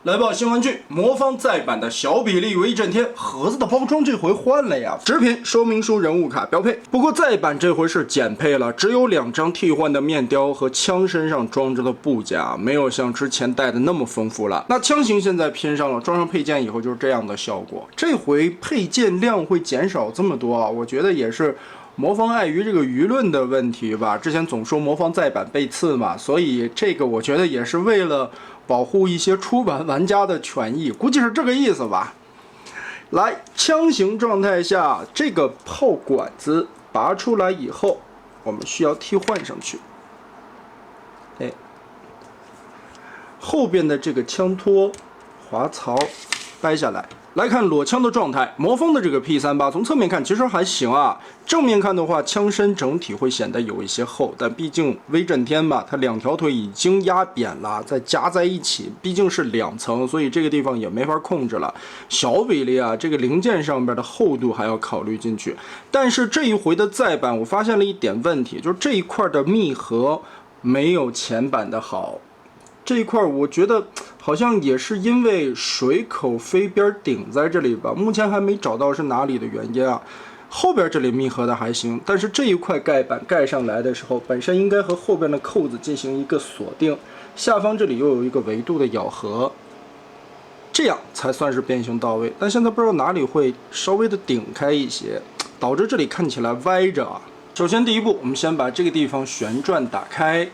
来吧，新玩具魔方再版的小比例威震天盒子的包装这回换了呀，纸品、说明书、人物卡标配。不过再版这回是减配了，只有2张替换的面雕和枪身上装着的布甲，没有像之前带的那么丰富了。那枪型现在拼上了，装上配件以后就是这样的效果。这回配件量会减少这么多啊，我觉得也是。魔方碍于这个舆论的问题吧，之前总说魔方再版被刺嘛，所以这个我觉得也是为了保护一些出版玩家的权益，估计是这个意思吧。来，枪型状态下，这个炮管子拔出来以后，我们需要替换上去。哎，后边的这个枪托滑槽掰下来。来看裸枪的状态，魔方的这个 P38从侧面看其实还行啊，正面看的话，枪身整体会显得有一些厚，但毕竟威震天嘛，它2条腿已经压扁了，再夹在一起，毕竟是2层，所以这个地方也没法控制了。小比例啊，这个零件上边的厚度还要考虑进去。但是这一回的再版，我发现了一点问题，就是这一块的密合没有前版的好。这一块我觉得好像也是因为水口飞边顶在这里吧，目前还没找到是哪里的原因啊。后边这里密合的还行，但是这一块盖板盖上来的时候，本身应该和后边的扣子进行一个锁定，下方这里又有一个维度的咬合，这样才算是变形到位。但现在不知道哪里会稍微的顶开一些，导致这里看起来歪着啊。首先第一步，我们先把这个地方旋转打开。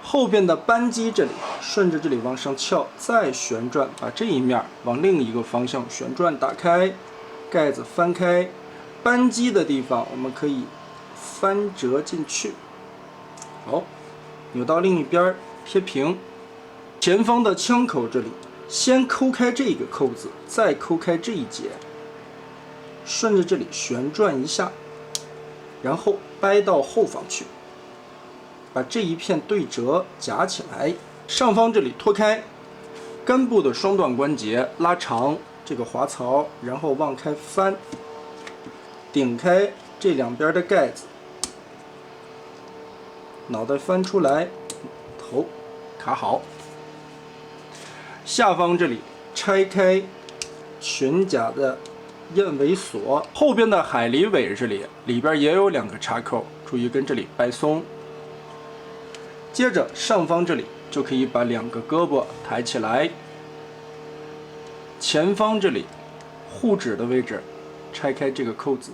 后边的扳机这里顺着这里往上翘，再旋转，把这一面往另一个方向旋转打开，盖子翻开，扳机的地方我们可以翻折进去，好，扭到另一边贴平。前方的枪口这里，先抠开这个扣子，再抠开这一节，顺着这里旋转一下，然后掰到后方去。把这一片对折夹起来，上方这里脱开，根部的双段关节拉长这个滑槽，然后往开翻，顶开这2边的盖子，脑袋翻出来，头卡好。下方这里拆开裙甲的燕尾锁，后边的海狸尾这里里边也有2个插扣，注意跟这里掰松。接着上方这里就可以把2个胳膊抬起来，前方这里护指的位置拆开这个扣子，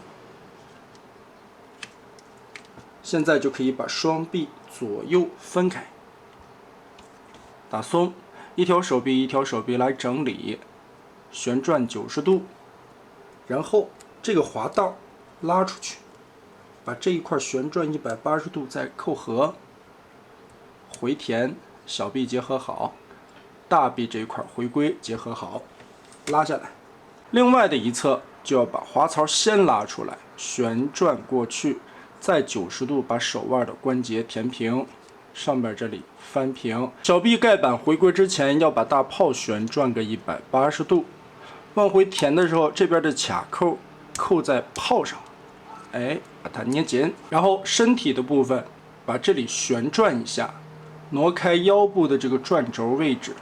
现在就可以把双臂左右分开，打松，一条手臂一条手臂来整理，旋转90度，然后这个滑道拉出去，把这一块旋转180度再扣合。回填，小臂结合好，大臂这一块回归结合好，拉下来。另外的一侧就要把滑槽先拉出来，旋转过去，再90度把手腕的关节填平，上边这里翻平。小臂盖板回归之前要把大炮旋转个180度，往回填的时候，这边的卡扣扣在炮上，哎，把它捏紧，然后身体的部分把这里旋转一下。挪开腰部的这个转轴位置，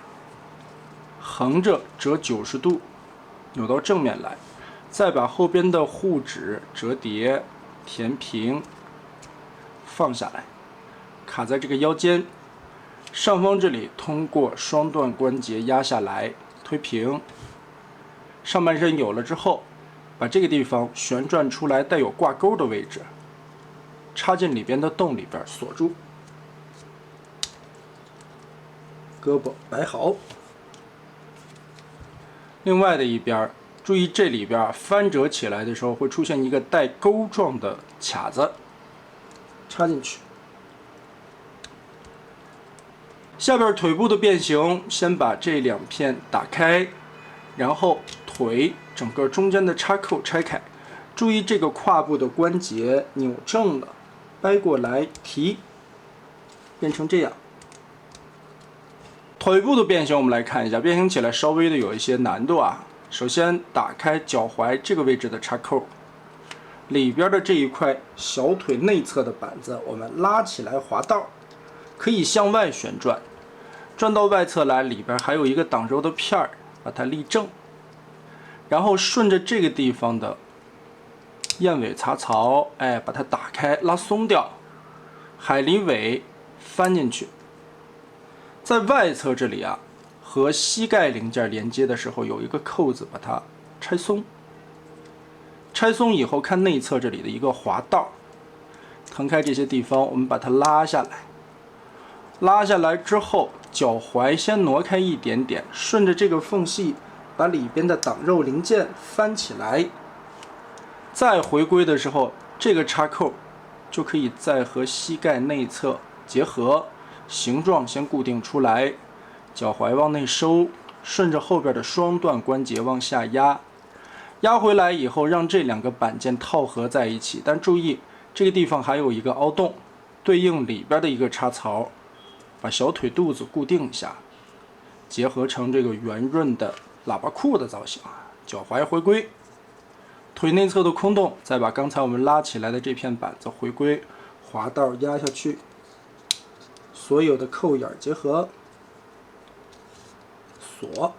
横着折90度，扭到正面来，再把后边的护指折叠填平，放下来，卡在这个腰间，上方这里通过双段关节压下来，推平，上半身有了之后，把这个地方旋转出来带有挂钩的位置，插进里边的洞里边锁住。胳膊摆好，另外的一边，注意这里边翻折起来的时候会出现一个带钩状的卡子，插进去。下边腿部的变形，先把这2片打开，然后腿整个中间的插扣拆开，注意这个胯部的关节扭正了，掰过来提，变成这样。腿部的变形我们来看一下，变形起来稍微的有一些难度啊。首先打开脚踝这个位置的插扣，里边的这一块小腿内侧的板子我们拉起来滑道，可以向外旋转，转到外侧来，里边还有一个挡轴的片儿，把它立正，然后顺着这个地方的燕尾插槽，哎，把它打开，拉松掉，海狸尾翻进去，在外侧这里啊，和膝盖零件连接的时候有一个扣子，把它拆松。拆松以后，看内侧这里的一个滑道，腾开这些地方，我们把它拉下来。拉下来之后，脚踝先挪开一点点，顺着这个缝隙，把里边的挡肉零件翻起来。再回归的时候，这个插扣就可以再和膝盖内侧结合，形状先固定出来，脚踝往内收，顺着后边的双段关节往下压。压回来以后，让这两个板件套合在一起，但注意这个地方还有一个凹洞，对应里边的一个插槽，把小腿肚子固定一下，结合成这个圆润的喇叭裤的造型。脚踝回归，腿内侧的空洞，再把刚才我们拉起来的这片板子回归，滑道压下去，所有的扣眼结合，锁。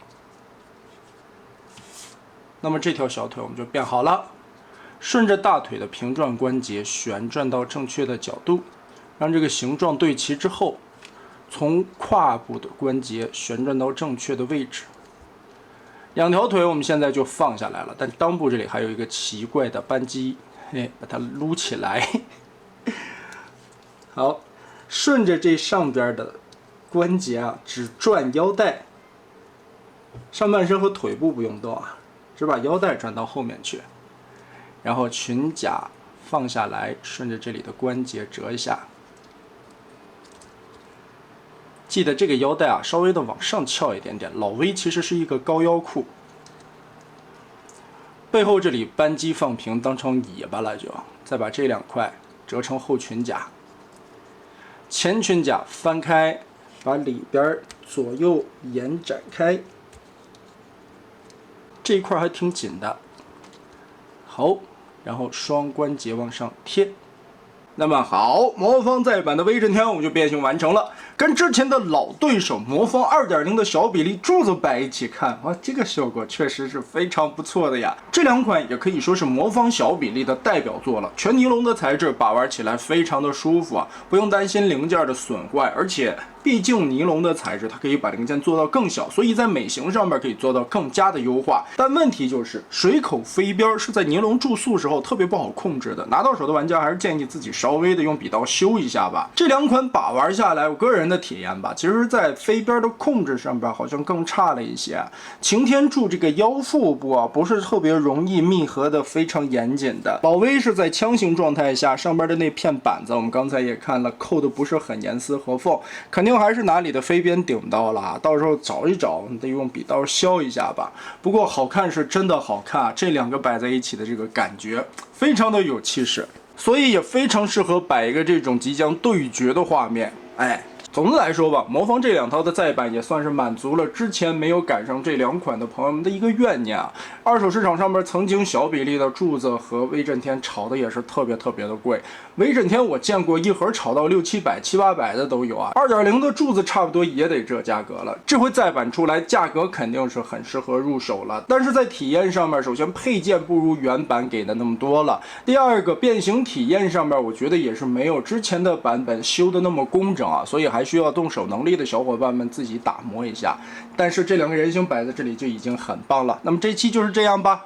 那么这条小腿我们就变好了，顺着大腿的平转关节旋转到正确的角度，让这个形状对齐之后，从胯部的关节旋转到正确的位置。两条腿我们现在就放下来了，但裆部这里还有一个奇怪的扳机，把它撸起来。好，顺着这上边的关节啊，只转腰带，上半身和腿部不用动啊。只把腰带转到后面去，然后裙甲放下来，顺着这里的关节折一下。记得这个腰带啊，稍微的往上翘一点点。老 V 其实是一个高腰裤。背后这里扳机放平，当成尾巴了就，再把这两块折成后裙甲。前裙甲翻开，把里边左右延展开。这一块还挺紧的，好，然后双关节往上贴。那么好，魔方再版的威震天我们就变形完成了，跟之前的老对手魔方 2.0 的小比例柱子摆一起看，哇，这个效果确实是非常不错的呀。这两款也可以说是魔方小比例的代表作了，全尼龙的材质把玩起来非常的舒服啊，不用担心零件的损坏，而且毕竟尼龙的材质它可以把零件做到更小，所以在美型上面可以做到更加的优化。但问题就是水口飞边是在尼龙注塑时候特别不好控制的，拿到手的玩家还是建议自己稍微的用笔刀修一下吧。这两款把玩下来，我个人的体验吧，其实在飞边的控制上边好像更差了一些。擎天柱这个腰腹部啊，不是特别容易密合的非常严谨的。老威是在枪形状态下，上边的那片板子我们刚才也看了，扣的不是很严丝合缝，肯定还是哪里的飞边顶到了，到时候找一找，你得用笔刀削一下吧。不过好看是真的好看啊，这两个摆在一起的这个感觉非常的有气势，所以也非常适合摆一个这种即将对决的画面。哎，总的来说吧，魔方这两套的再版也算是满足了之前没有赶上这两款的朋友们的一个怨念啊。二手市场上面曾经小比例的柱子和威震天炒的也是特别的贵，威震天我见过一盒炒到6、700、7、800的都有啊。2.0 的柱子差不多也得这价格了，这回再版出来，价格肯定是很适合入手了。但是在体验上面，首先配件不如原版给的那么多了，第二个变形体验上面，我觉得也是没有之前的版本修的那么工整啊，所以还需要动手能力的小伙伴们自己打磨一下。但是这两个人形摆在这里就已经很棒了。那么这期就是这样吧。